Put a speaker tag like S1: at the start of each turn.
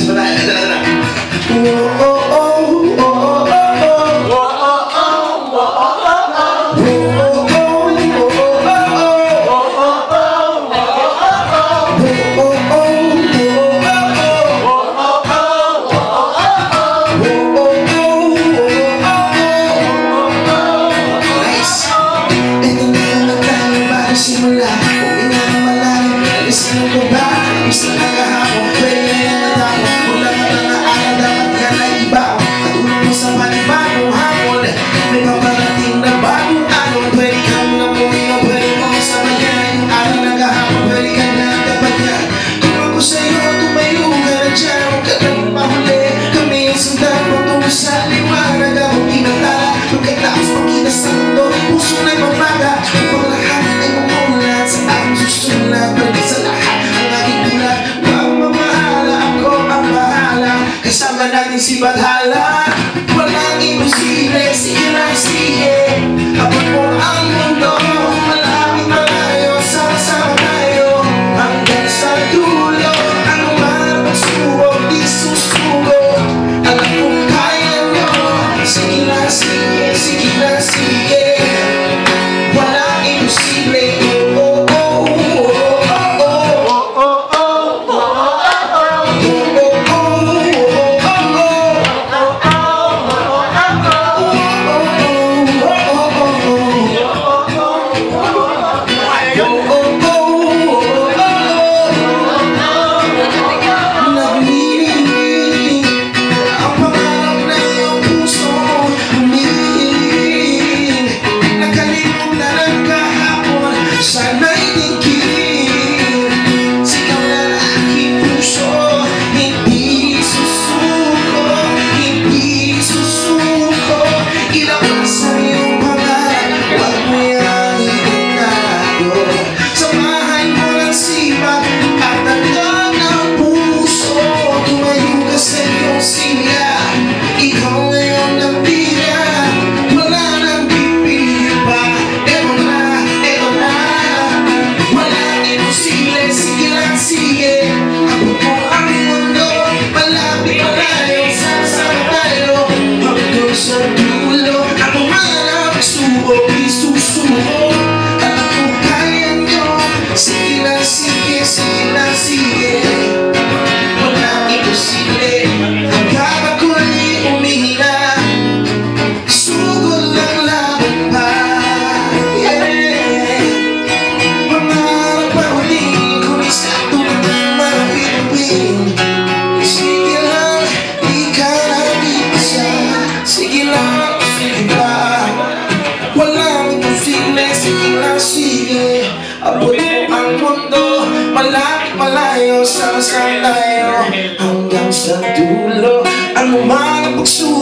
S1: Bilis pa tayo. Ito na. Oh, oh, oh, oh, oh, natin si Badhala. Walang imposible, sige lang sige. Abot mo ang mundo, malapit malayo, sama-sama tayo hanggang sa dulo. Ano man ang subok, di susuko. Alam kong kaya nyo, sige lang sige, sige lang sige. Walang imposible. Abot mo ang mundo, malapit malayo, sama-sama tayo hanggang sa dulo. Ano man ang pagsuko